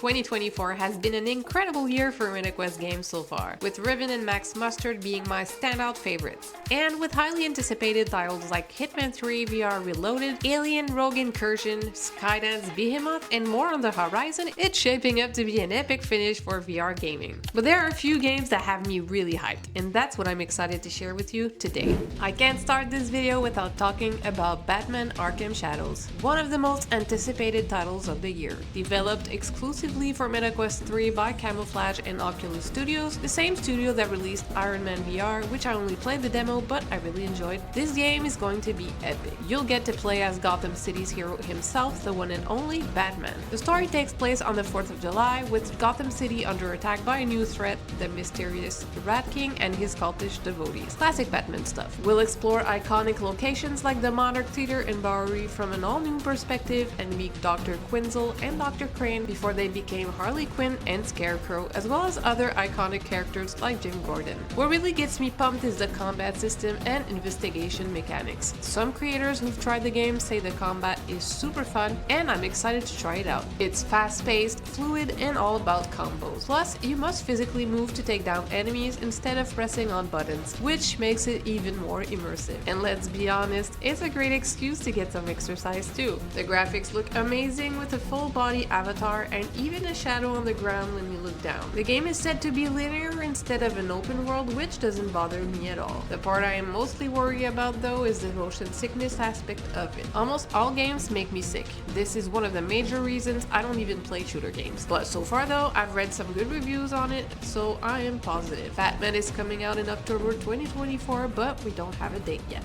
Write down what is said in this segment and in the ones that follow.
2024 has been an incredible year for MetaQuest games so far, with Riven and Max Mustard being my standout favorites. And with highly anticipated titles like Hitman 3 VR Reloaded, Alien Rogue Incursion, Skydance Behemoth, and more on the horizon, it's shaping up to be an epic finish for VR gaming. But there are a few games that have me really hyped, and that's what I'm excited to share with you today. I can't start this video without talking about Batman Arkham Shadows, one of the most anticipated titles of the year. Developed exclusively for MetaQuest 3 by Camouflage and Oculus Studios, the same studio that released Iron Man VR, which I only played the demo but I really enjoyed. This game is going to be epic. You'll get to play as Gotham City's hero himself, the one and only Batman. The story takes place on the 4th of July, with Gotham City under attack by a new threat, the mysterious Rat King and his cultish devotees. Classic Batman stuff. We'll explore iconic locations like the Monarch Theater and Bowery from an all-new perspective and meet Dr. Quinzel and Dr. Crane before they became Harley Quinn and Scarecrow, as well as other iconic characters like Jim Gordon. What really gets me pumped is the combat system and investigation mechanics. Some creators who've tried the game say the combat is super fun, and I'm excited to try it out. It's fast-paced, fluid, and all about combos. Plus, you must physically move to take down enemies instead of pressing on buttons, which makes it even more immersive. And let's be honest, it's a great excuse to get some exercise too. The graphics look amazing with a full body avatar and even a shadow on the ground when you look down. The game is said to be linear instead of an open world, which doesn't bother me at all. The part I am mostly worried about though is the motion sickness aspect of it. Almost all games make me sick. This is one of the major reasons I don't even play shooter games. But so far though, I've read some good reviews on it, so I am positive. Batman is coming out in October 2024, but we don't have a date yet.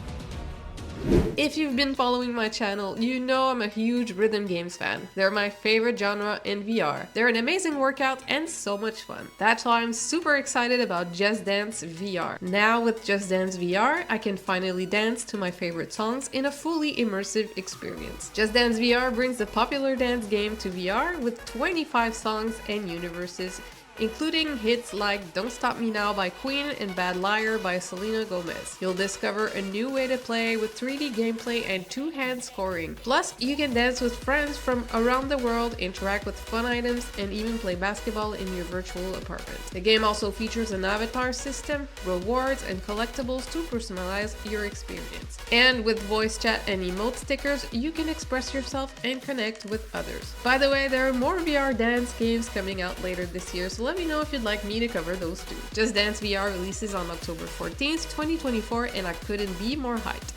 If you've been following my channel, you know I'm a huge rhythm games fan. They're my favorite genre in VR. They're an amazing workout and so much fun. That's why I'm super excited about Just Dance VR. Now with Just Dance VR, I can finally dance to my favorite songs in a fully immersive experience. Just Dance VR brings the popular dance game to VR with 25 songs and universes, including hits like Don't Stop Me Now by Queen and Bad Liar by Selena Gomez. You'll discover a new way to play with 3D gameplay and two-hand scoring. Plus, you can dance with friends from around the world, interact with fun items, and even play basketball in your virtual apartment. The game also features an avatar system, rewards, and collectibles to personalize your experience. And with voice chat and emote stickers, you can express yourself and connect with others. By the way, there are more VR dance games coming out later this year, so let me know if you'd like me to cover those too. Just Dance VR releases on October 14th, 2024, and I couldn't be more hyped.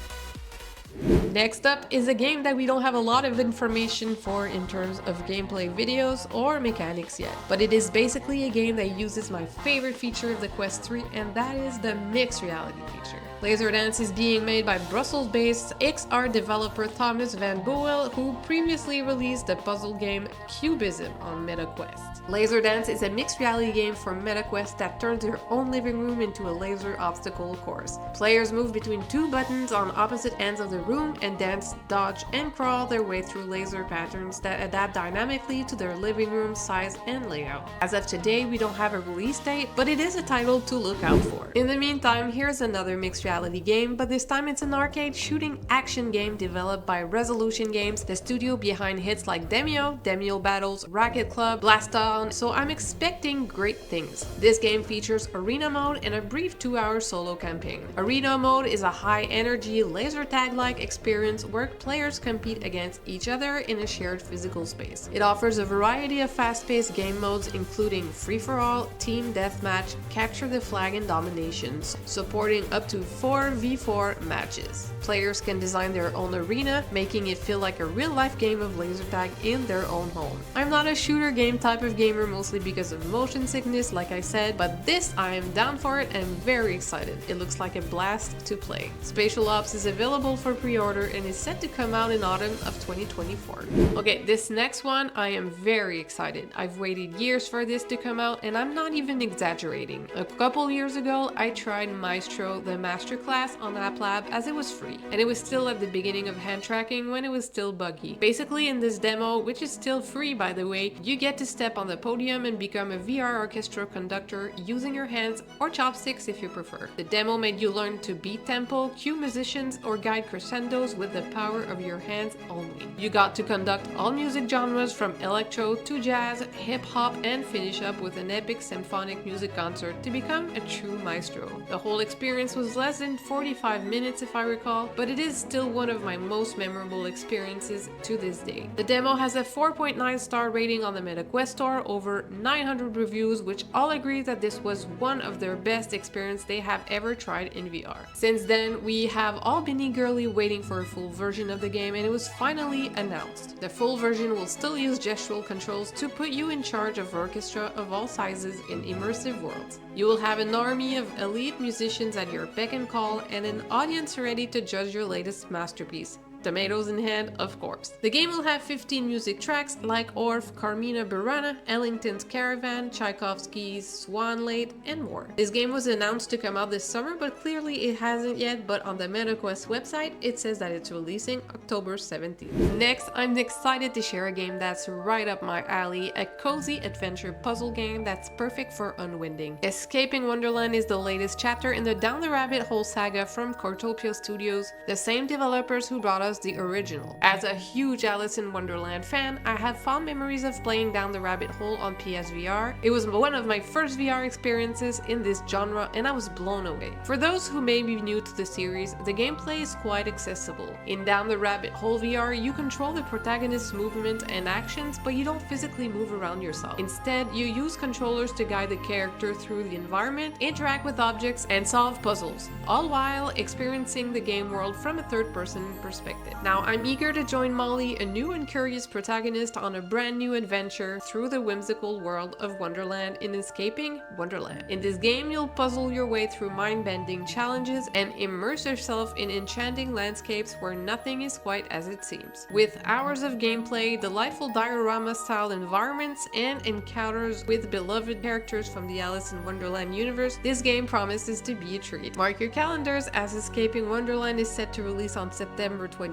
Next up is a game that we don't have a lot of information for in terms of gameplay videos or mechanics yet, but it is basically a game that uses my favorite feature of the Quest 3, and that is the mixed reality feature. Laser Dance is being made by Brussels-based XR developer Thomas Van Boel, who previously released the puzzle game Cubism on MetaQuest. Laser Dance is a mixed reality game for MetaQuest that turns your own living room into a laser obstacle course. Players move between two buttons on opposite ends of the room and dance, dodge, and crawl their way through laser patterns that adapt dynamically to their living room size and layout. As of today, we don't have a release date, but it is a title to look out for. In the meantime, here's another mixed reality game, but this time it's an arcade shooting action game developed by Resolution Games, the studio behind hits like Demio, Demio Battles, Racket Club, Blast On, so I'm expecting great things. This game features arena mode and a brief 2-hour solo campaign. Arena mode is a high-energy laser tag-like experience where players compete against each other in a shared physical space. It offers a variety of fast-paced game modes including free-for-all, team deathmatch, capture the flag, and dominations, supporting up to 4v4 matches. Players can design their own arena, making it feel like a real-life game of laser tag in their own home. I'm not a shooter game type of gamer mostly because of motion sickness, like I said, but this I am down for it and very excited. It looks like a blast to play. Spatial Ops is available for pre-order and is set to come out in autumn of 2024. Okay, this next one I am very excited. I've waited years for this to come out and I'm not even exaggerating. A couple years ago, I tried Maestro the Masterclass on App Lab as it was free, and it was still at the beginning of hand tracking when it was still buggy. Basically in this demo, which is still free by the way, you get to step on the podium and become a VR orchestra conductor using your hands or chopsticks if you prefer. The demo made you learn to beat tempo, cue musicians, or guide crescendos with the power of your hands only. You got to conduct all music genres from electro to jazz, hip-hop, and finish up with an epic symphonic music concert to become a true maestro. The whole experience was less than 45 minutes if I recall, but it is still one of my most memorable experiences to this day. The demo has a 4.9 star rating on the MetaQuest store, over 900 reviews, which all agree that this was one of their best experiences they have ever tried in VR. Since then, we have all been eagerly waiting for a full version of the game, and it was finally announced. The full version will still use gestural controls to put you in charge of orchestra of all sizes in immersive worlds. You will have an army of elite musicians at your beck and call, and an audience ready to judge your latest masterpiece. Tomatoes in hand, of course. The game will have 15 music tracks like Orff, Carmina Burana, Ellington's Caravan, Tchaikovsky's Swan Lake, and more. This game was announced to come out this summer, but clearly it hasn't yet, but on the MetaQuest website, it says that it's releasing October 17th. Next, I'm excited to share a game that's right up my alley, a cozy adventure puzzle game that's perfect for unwinding. Escaping Wonderland is the latest chapter in the Down the Rabbit Hole saga from Cortopia Studios, the same developers who brought us the original. As a huge Alice in Wonderland fan, I have fond memories of playing Down the Rabbit Hole on PSVR. It was one of my first VR experiences in this genre, and I was blown away. For those who may be new to the series, the gameplay is quite accessible. In Down the Rabbit Hole VR, you control the protagonist's movement and actions, but you don't physically move around yourself. Instead, you use controllers to guide the character through the environment, interact with objects, and solve puzzles, all while experiencing the game world from a third-person perspective. Now, I'm eager to join Molly, a new and curious protagonist, on a brand new adventure through the whimsical world of Wonderland in Escaping Wonderland. In this game, you'll puzzle your way through mind-bending challenges and immerse yourself in enchanting landscapes where nothing is quite as it seems. With hours of gameplay, delightful diorama-style environments, and encounters with beloved characters from the Alice in Wonderland universe, this game promises to be a treat. Mark your calendars, as Escaping Wonderland is set to release on September 26,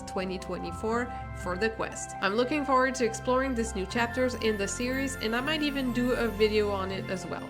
2024 for the Quest. I'm looking forward to exploring these new chapters in the series, and I might even do a video on it as well.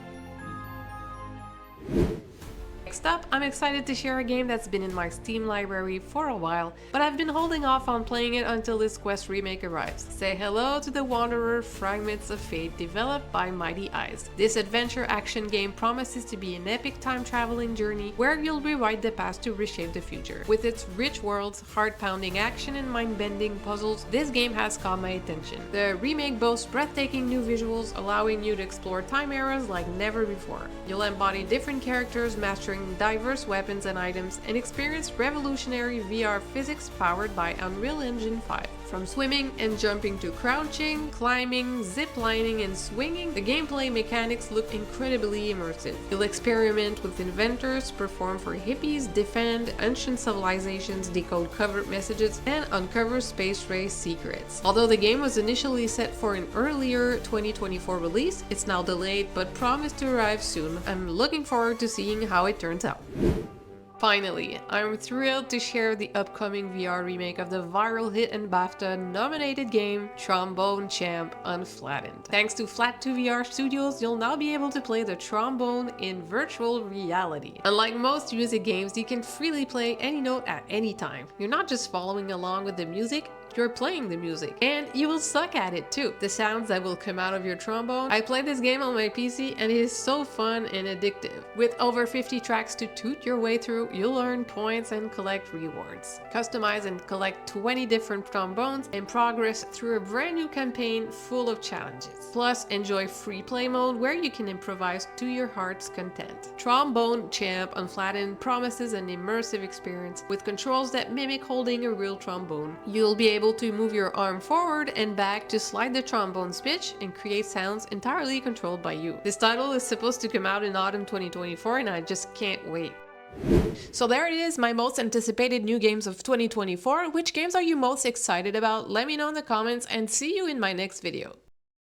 Next up, I'm excited to share a game that's been in my Steam library for a while, but I've been holding off on playing it until this Quest remake arrives. Say hello to The Wanderer Fragments of Fate, developed by Mighty Eyes. This adventure action game promises to be an epic time-traveling journey where you'll rewrite the past to reshape the future. With its rich worlds, heart-pounding action, and mind-bending puzzles, this game has caught my attention. The remake boasts breathtaking new visuals, allowing you to explore time eras like never before. You'll embody different characters, mastering diverse weapons and items, and experience revolutionary VR physics powered by Unreal Engine 5. From swimming and jumping to crouching, climbing, zip-lining, and swinging, the gameplay mechanics look incredibly immersive. You'll experiment with inventors, perform for hippies, defend ancient civilizations, decode covert messages, and uncover space race secrets. Although the game was initially set for an earlier 2024 release, it's now delayed but promised to arrive soon. I'm looking forward to seeing how it turns out. Finally, I'm thrilled to share the upcoming VR remake of the viral hit and BAFTA-nominated game Trombone Champ Unflattened. Thanks to Flat2VR Studios, you'll now be able to play the trombone in virtual reality. Unlike most music games, you can freely play any note at any time. You're not just following along with the music, you're playing the music, and you will suck at it too. The sounds that will come out of your trombone. I played this game on my PC and it is so fun and addictive. With over 50 tracks to toot your way through, you'll earn points and collect rewards. Customize and collect 20 different trombones and progress through a brand new campaign full of challenges. Plus, enjoy free play mode where you can improvise to your heart's content. Trombone Champ Unflattened promises an immersive experience with controls that mimic holding a real trombone. You'll be able to move your arm forward and back to slide the trombone's pitch and create sounds entirely controlled by you. This title is supposed to come out in autumn 2024 and I just can't wait. So there it is, my most anticipated new games of 2024. Which games are you most excited about? Let me know in the comments and see you in my next video.